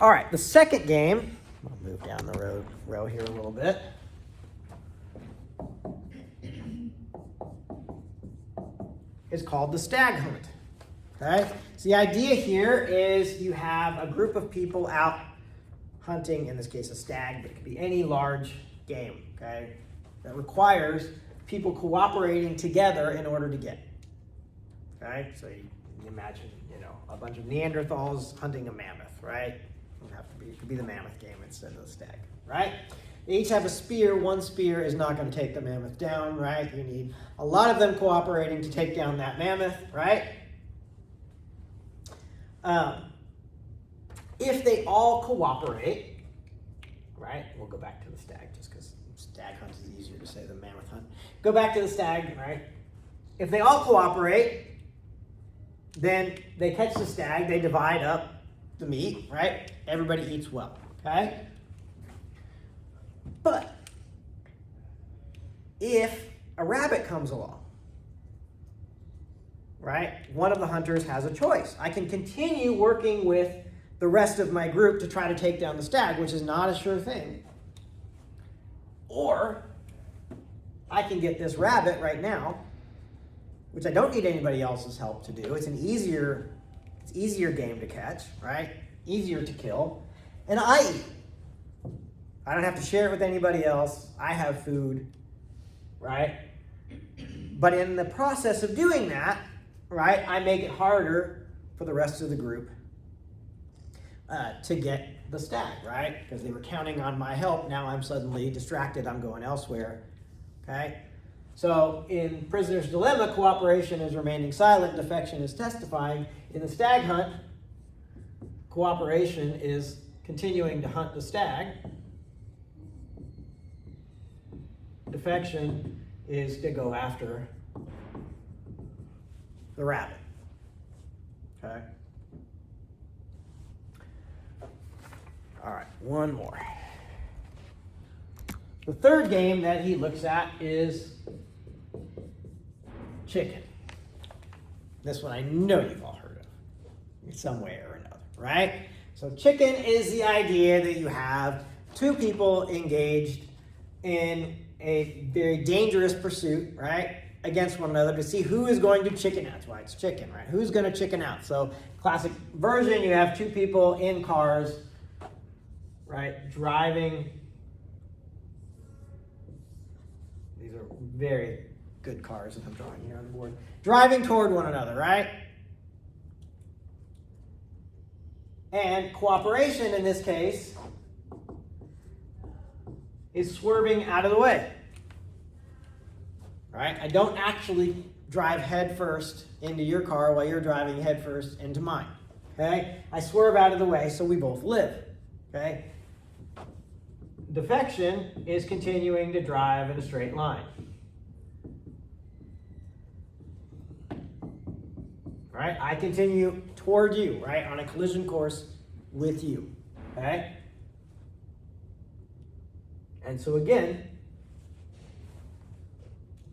All right, the second game, I'll move down the row here a little bit. Is called the stag hunt. Okay? So the idea here is you have a group of people out hunting, in this case a stag, but it could be any large game, okay? That requires people cooperating together in order to get it. Okay? So you imagine, a bunch of Neanderthals hunting a mammoth, right? It could be the mammoth game instead of the stag, right? They each have a spear. One spear is not going to take the mammoth down, right? You need a lot of them cooperating to take down that mammoth, right? If they all cooperate, right? We'll go back to the stag just because stag hunt is easier to say than mammoth hunt. Go back to the stag, right? If they all cooperate, then they catch the stag, they divide up the meat, right? Everybody eats well, okay? But if a rabbit comes along, right, one of the hunters has a choice. I can continue working with the rest of my group to try to take down the stag, which is not a sure thing. Or I can get this rabbit right now, which I don't need anybody else's help to do. It's an easier game to catch, right? Easier to kill. And I eat. I don't have to share it with anybody else. I have food, right? But in the process of doing that, right, I make it harder for the rest of the group to get the stag, right? Because they were counting on my help. Now I'm suddenly distracted. I'm going elsewhere, okay? So in Prisoner's Dilemma, cooperation is remaining silent, defection is testifying. In the stag hunt, cooperation is continuing to hunt the stag. Defection is to go after the rabbit. Okay? All right, one more. The third game that he looks at is chicken. This one I know you've all heard of in some way or another, right? So chicken is the idea that you have two people engaged in a very dangerous pursuit, right, against one another to see who is going to chicken out. That's why it's chicken, right? Who's going to chicken out? So classic version, you have two people in cars, right, driving. These are very good cars that I'm drawing here on the board. Driving toward one another, right? And cooperation in this case is swerving out of the way, right? I don't actually drive head first into your car while you're driving head first into mine, okay? I swerve out of the way so we both live, okay? Defection is continuing to drive in a straight line. Right? I continue toward you, right, on a collision course with you, okay? And so again,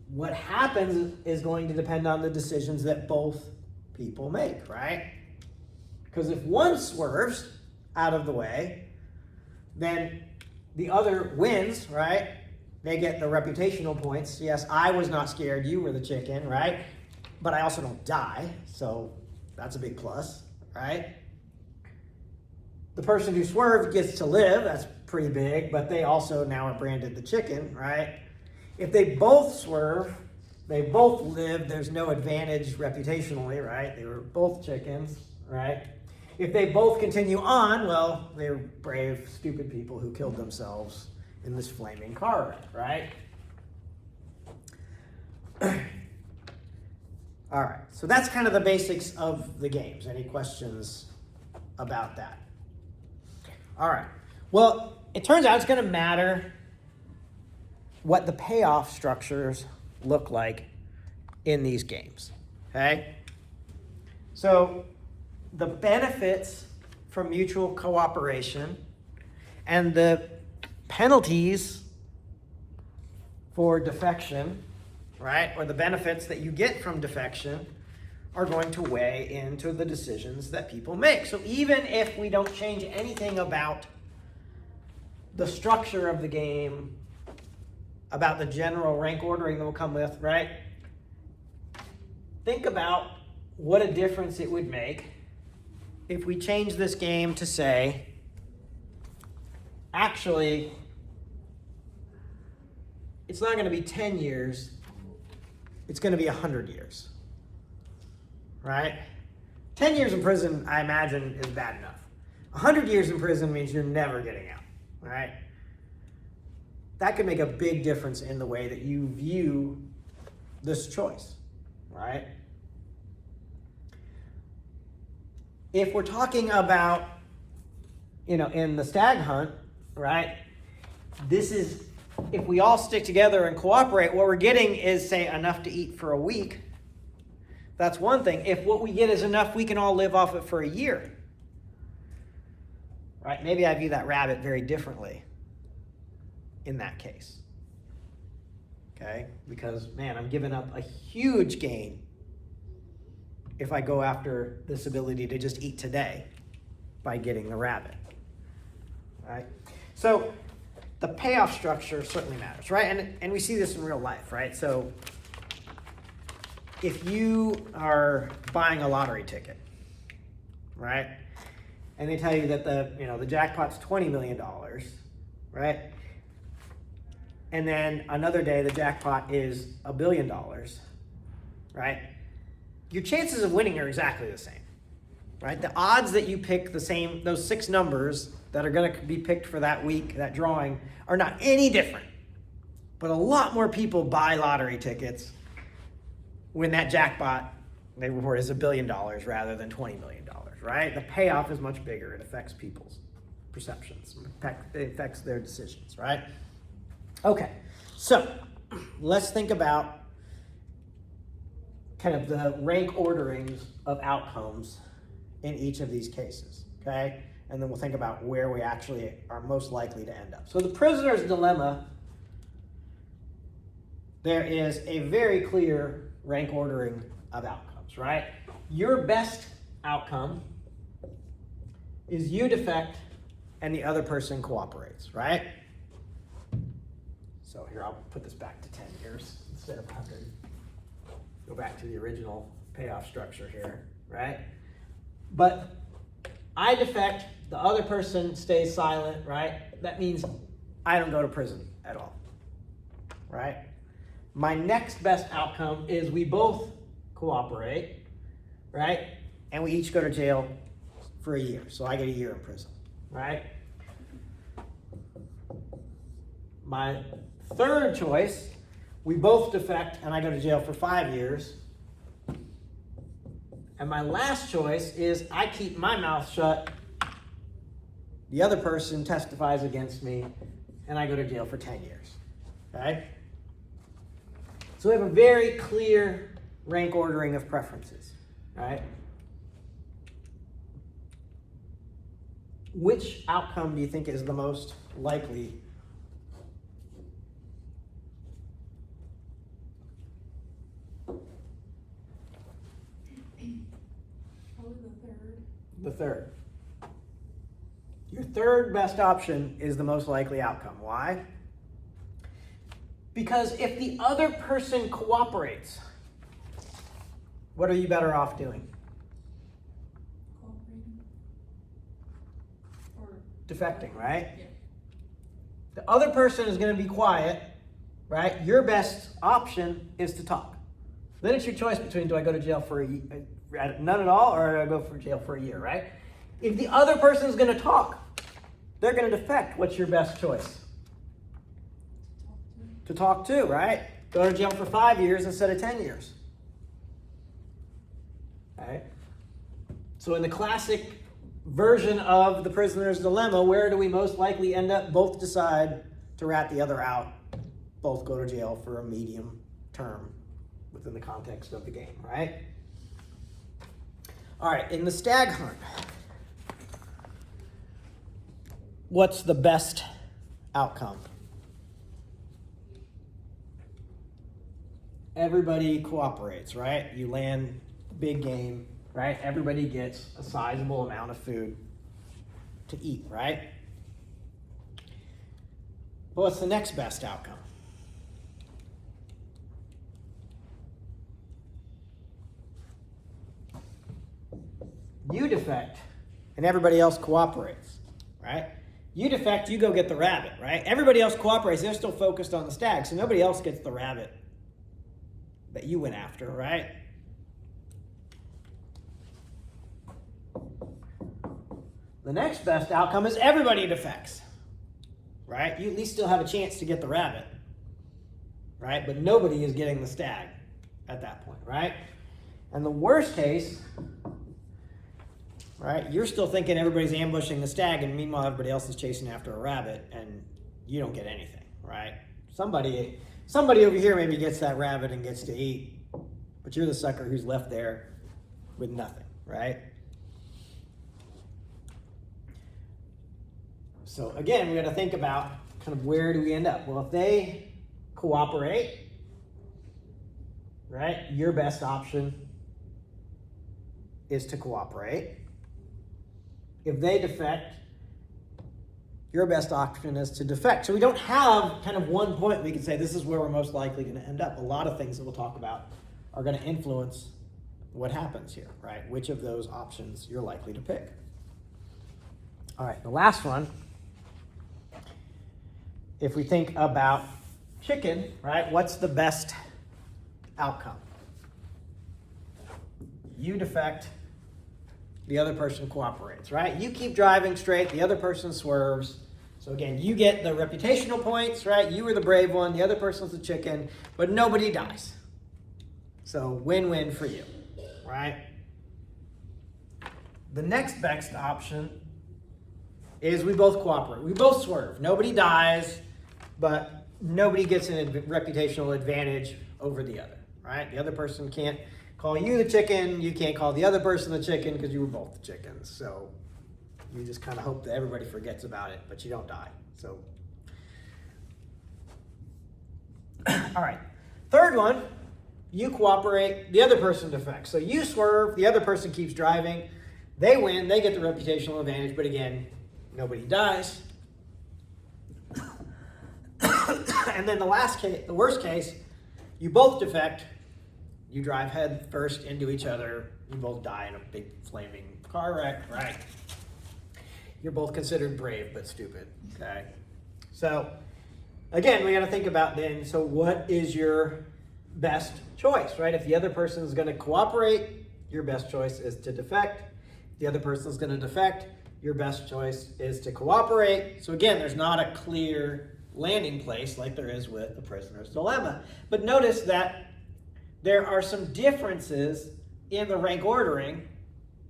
what happens is going to depend on the decisions that both people make, right? Because if one swerves out of the way, then the other wins, right? They get the reputational points. Yes, I was not scared, you were the chicken, right? But I also don't die, so that's a big plus, right? The person who swerved gets to live, that's pretty big, but they also now are branded the chicken, right? If they both swerve, they both live, there's no advantage reputationally, right? They were both chickens, right? If they both continue on, well, they're brave, stupid people who killed themselves in this flaming car, right? All right, so that's kind of the basics of the games. Any questions about that? All right, well, it turns out it's going to matter what the payoff structures look like in these games, okay? So the benefits from mutual cooperation and the penalties for defection, right, or the benefits that you get from defection are going to weigh into the decisions that people make. So even if we don't change anything about the structure of the game, about the general rank ordering that will come with, right? Think about what a difference it would make if we change this game to say, actually, it's not going to be 10 years, it's going to be 100 years, right? 10 years in prison, I imagine, is bad enough. 100 years in prison means you're never getting out, right? That could make a big difference in the way that you view this choice, right? If we're talking about, in the stag hunt, right, this is, if we all stick together and cooperate, what we're getting is, say, enough to eat for a week. That's one thing. If what we get is enough, we can all live off it for a year. Right? Maybe I view that rabbit very differently in that case. Okay? Because, man, I'm giving up a huge gain if I go after this ability to just eat today by getting the rabbit. Right? So the payoff structure certainly matters, right? And we see this in real life, right? So if you are buying a lottery ticket, right? And they tell you that the jackpot's $20 million, right? And then another day the jackpot is $1 billion, right? Your chances of winning are exactly the same, right? The odds that you pick the same, those 6 numbers that are going to be picked for that week, that drawing, are not any different. But a lot more people buy lottery tickets when that jackpot, they report, is $1 billion rather than $20 million, right? The payoff is much bigger. It affects people's perceptions. It affects their decisions, right? Okay, so let's think about kind of the rank orderings of outcomes in each of these cases, okay? And then we'll think about where we actually are most likely to end up. So the prisoner's dilemma, there is a very clear rank ordering of outcomes, right? Your best outcome is you defect and the other person cooperates, right? So here, I'll put this back to 10 years instead of 100. Go back to the original payoff structure here, right? But I defect, the other person stays silent, right? That means I don't go to prison at all, right? My next best outcome is we both cooperate, right? And we each go to jail for a year. So I get a year in prison, right? My third choice, we both defect and I go to jail for 5 years. And my last choice is I keep my mouth shut, the other person testifies against me, and I go to jail for 10 years, okay? So we have a very clear rank ordering of preferences, right? Which outcome do you think is the most likely? The third. Your third best option is the most likely outcome. Why? Because if the other person cooperates, what are you better off doing? Cooperating. Or defecting, right? Yeah. The other person is going to be quiet, right? Your best option is to talk. Then it's your choice between, do I go to jail for none at all, or do I go for jail for a year, right? If the other person is going to talk, they're going to defect. What's your best choice? To talk to, right? Go to jail for 5 years instead of 10 years. Right? So in the classic version of the prisoner's dilemma, where do we most likely end up? Both decide to rat the other out. Both go to jail for a medium term within the context of the game, right? All right, in the stag hunt, what's the best outcome? Everybody cooperates, right? You land big game, right? Everybody gets a sizable amount of food to eat, right? But what's the next best outcome? You defect, and everybody else cooperates, right? You defect, you go get the rabbit, right? Everybody else cooperates, they're still focused on the stag, so nobody else gets the rabbit that you went after, right? The next best outcome is everybody defects, right? You at least still have a chance to get the rabbit, right? But nobody is getting the stag at that point, right? And the worst case, right, you're still thinking everybody's ambushing the stag, and meanwhile everybody else is chasing after a rabbit, and you don't get anything, right? Somebody over here maybe gets that rabbit and gets to eat, but you're the sucker who's left there with nothing, right? So again, we got to think about kind of where do we end up? Well, if they cooperate, right, your best option is to cooperate. If they defect, your best option is to defect. So we don't have kind of one point we can say this is where we're most likely going to end up. A lot of things that we'll talk about are going to influence what happens here, right? Which of those options you're likely to pick. All right, the last one, if we think about chicken, right, what's the best outcome? You defect, the other person cooperates, right? You keep driving straight, the other person swerves. So again, you get the reputational points, right? You were the brave one, the other person's the chicken, but nobody dies. So win-win for you, right? The next best option is we both cooperate. We both swerve. Nobody dies, but nobody gets a reputational advantage over the other, right? The other person can't call you the chicken, you can't call the other person the chicken because you were both the chickens. So you just kind of hope that everybody forgets about it, but you don't die. So, all right. Third one, you cooperate, the other person defects. So you swerve, the other person keeps driving, they win, they get the reputational advantage, but again, nobody dies. And then the last case, the worst case, you both defect, you drive head first into each other, you both die in a big flaming car wreck, right? You're both considered brave but stupid, okay? So again, we got to think about then, so what is your best choice, right? If the other person is going to cooperate, your best choice is to defect. If the other person is going to defect, your best choice is to cooperate. So again, there's not a clear landing place like there is with the prisoner's dilemma. But notice that there are some differences in the rank ordering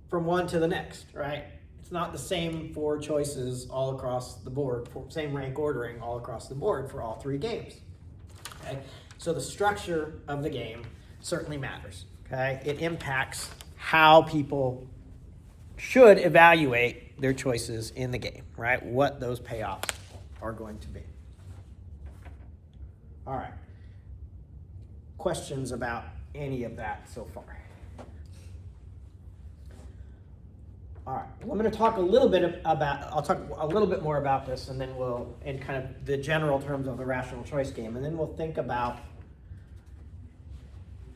from one to the next, right? It's not the same four choices all across the board, same rank ordering all across the board for all three games, okay? So the structure of the game certainly matters, okay? It impacts how people should evaluate their choices in the game, right? What those payoffs are going to be. All right. Questions about any of that so far? All right. Well, I'm going to talk a little bit about, I'll talk a little bit more about this, and then we'll, in kind of the general terms of the rational choice game, and then we'll think about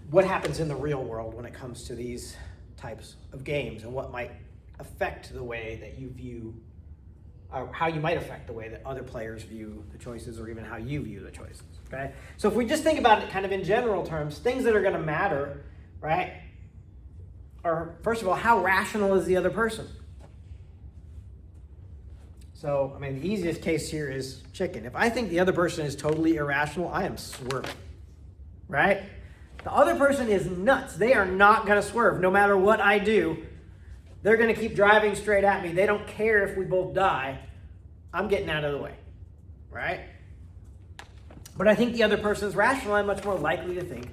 what happens in the real world when it comes to these types of games and what might affect the way that you view, or how you might affect the way that other players view the choices, or even how you view the choices, okay? So if we just think about it kind of in general terms, things that are going to matter, right, are, first of all, how rational is the other person? So, I mean, the easiest case here is chicken. If I think the other person is totally irrational, I am swerving, right? The other person is nuts. They are not going to swerve. No matter what I do, they're going to keep driving straight at me. They don't care if we both die. I'm getting out of the way, right? But I think the other person is rational. I'm much more likely to think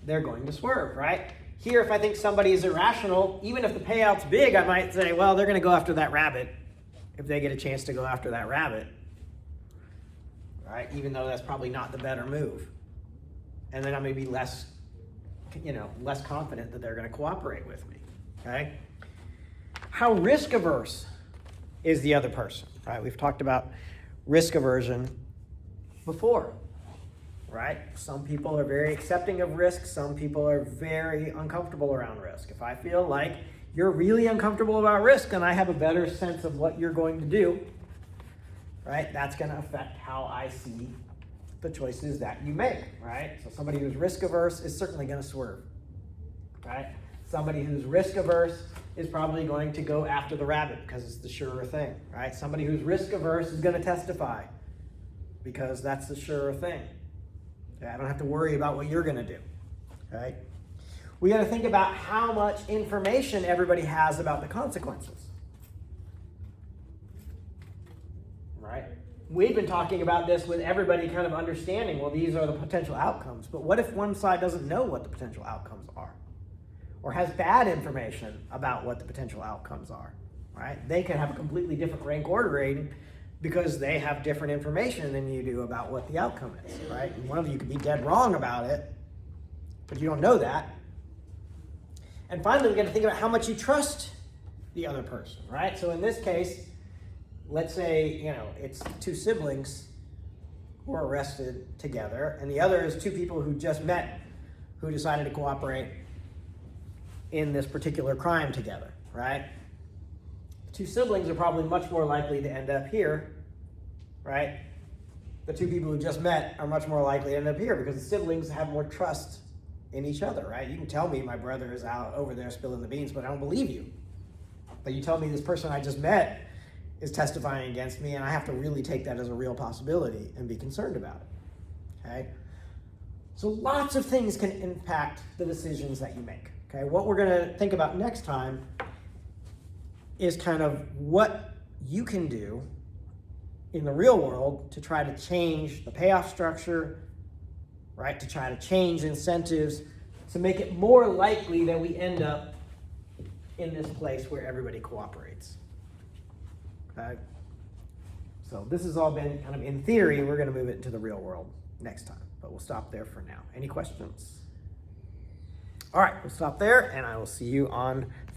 they're going to swerve, right? Here, if I think somebody is irrational, even if the payout's big, I might say, well, they're going to go after that rabbit if they get a chance to go after that rabbit, right? Even though that's probably not the better move. And then I'm going to be less less confident that they're going to cooperate with me. Okay? How risk averse is the other person, right? We've talked about risk aversion before, right? Some people are very accepting of risk. Some people are very uncomfortable around risk. If I feel like you're really uncomfortable about risk and I have a better sense of what you're going to do, right? That's going to affect how I see the choices that you make, right? So somebody who's risk averse is certainly going to swerve, right? Somebody who's risk averse is probably going to go after the rabbit because it's the surer thing, right? Somebody who's risk averse is going to testify because that's the surer thing. Okay? I don't have to worry about what you're going to do, right? We got to think about how much information everybody has about the consequences, right? We've been talking about this with everybody kind of understanding, well, these are the potential outcomes. But what if one side doesn't know what the potential outcomes are? Or has bad information about what the potential outcomes are, right? They can have a completely different rank order rating because they have different information than you do about what the outcome is, right? And one of you could be dead wrong about it, but you don't know that. And finally, we got to think about how much you trust the other person, right? So in this case, let's say, it's two siblings who are arrested together, and the other is two people who just met who decided to cooperate in this particular crime together, right? The two siblings are probably much more likely to end up here, right? The two people who just met are much more likely to end up here because the siblings have more trust in each other, right? You can tell me my brother is out over there spilling the beans, but I don't believe you. But you tell me this person I just met is testifying against me, and I have to really take that as a real possibility and be concerned about it, okay? So lots of things can impact the decisions that you make, okay? What we're gonna think about next time is kind of what you can do in the real world to try to change the payoff structure, right? To try to change incentives to make it more likely that we end up in this place where everybody cooperates. Okay? So this has all been kind of in theory. We're going to move it into the real world next time, but we'll stop there for now. Any questions? All right, we'll stop there, and I will see you on